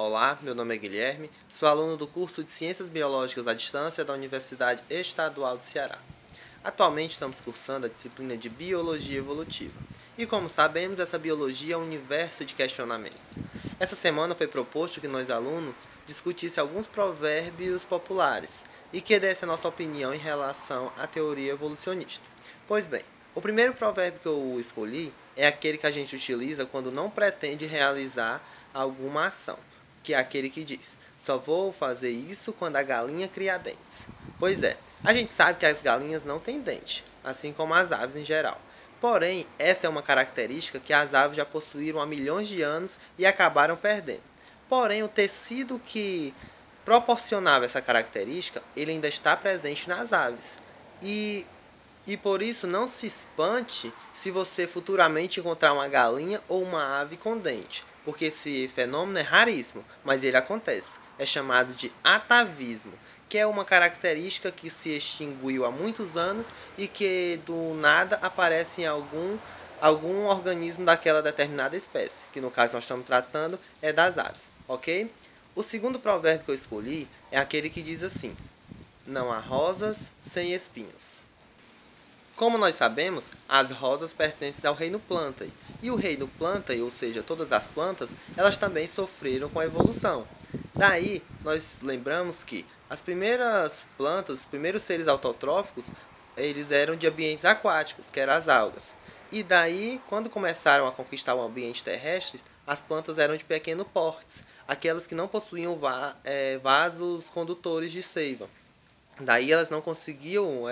Olá, meu nome é Guilherme, sou aluno do curso de Ciências Biológicas à Distância da Universidade Estadual do Ceará. Atualmente estamos cursando a disciplina de Biologia Evolutiva. E como sabemos, essa biologia é um universo de questionamentos. Essa semana foi proposto que nós alunos discutissem alguns provérbios populares e que desse a nossa opinião em relação à teoria evolucionista. Pois bem, o primeiro provérbio que eu escolhi é aquele que a gente utiliza quando não pretende realizar alguma ação, que é aquele que diz: só vou fazer isso quando a galinha criar dentes. Pois é, a gente sabe que as galinhas não têm dente, assim como as aves em geral. Porém, essa é uma característica que as aves já possuíram há milhões de anos e acabaram perdendo. Porém, o tecido que proporcionava essa característica, ele ainda está presente nas aves. E por isso não se espante se você futuramente encontrar uma galinha ou uma ave com dente, porque esse fenômeno é raríssimo, mas ele acontece. É chamado de atavismo, que é uma característica que se extinguiu há muitos anos e que do nada aparece em algum organismo daquela determinada espécie, que no caso nós estamos tratando é das aves, ok? O segundo provérbio que eu escolhi é aquele que diz assim: não há rosas sem espinhos. Como nós sabemos, as rosas pertencem ao reino Plantae. E o reino Plantae, ou seja, todas as plantas, elas também sofreram com a evolução. Daí, nós lembramos que as primeiras plantas, os primeiros seres autotróficos, eles eram de ambientes aquáticos, que eram as algas. E daí, quando começaram a conquistar o ambiente terrestre, as plantas eram de pequeno porte, aquelas que não possuíam vasos condutores de seiva. Daí elas não conseguiam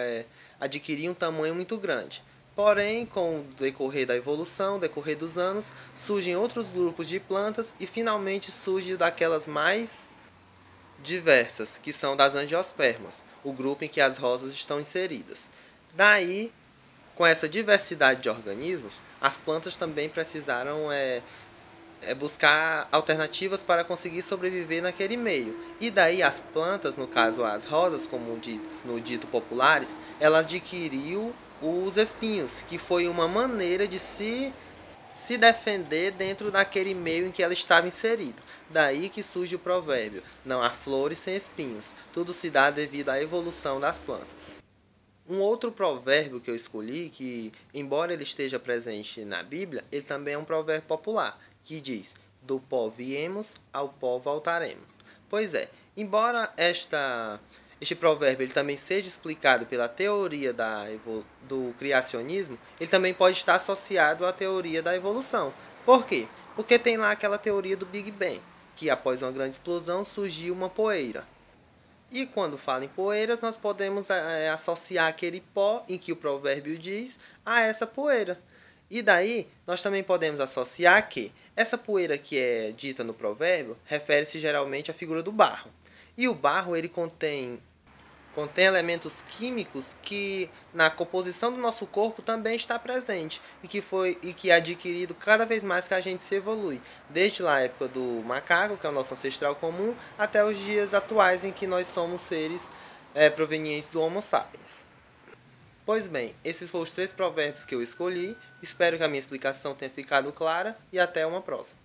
adquirir um tamanho muito grande. Porém, com o decorrer da evolução, decorrer dos anos, surgem outros grupos de plantas e finalmente surge daquelas mais diversas, que são das angiospermas, o grupo em que as rosas estão inseridas. Daí, com essa diversidade de organismos, as plantas também precisaram buscar alternativas para conseguir sobreviver naquele meio. E daí as plantas, no caso as rosas, como no dito populares, ela adquiriu os espinhos, que foi uma maneira de se defender dentro daquele meio em que ela estava inserida. Daí que surge o provérbio: não há flores sem espinhos. Tudo se dá devido à evolução das plantas. Um outro provérbio que eu escolhi, que embora ele esteja presente na Bíblia, ele também é um provérbio popular, que diz: do pó viemos, ao pó voltaremos. Pois é, embora este provérbio ele também seja explicado pela teoria do criacionismo, ele também pode estar associado à teoria da evolução. Por quê? Porque tem lá aquela teoria do Big Bang, que após uma grande explosão surgiu uma poeira. E quando fala em poeiras, nós podemos associar aquele pó em que o provérbio diz a essa poeira. E daí, nós também podemos associar que essa poeira que é dita no provérbio refere-se geralmente à figura do barro. E o barro ele contém elementos químicos que na composição do nosso corpo também está presente e que é adquirido cada vez mais que a gente se evolui, desde a época do macaco, que é o nosso ancestral comum, até os dias atuais em que nós somos seres provenientes do Homo sapiens. Pois bem, esses foram os 3 provérbios que eu escolhi. Espero que a minha explicação tenha ficado clara e até uma próxima.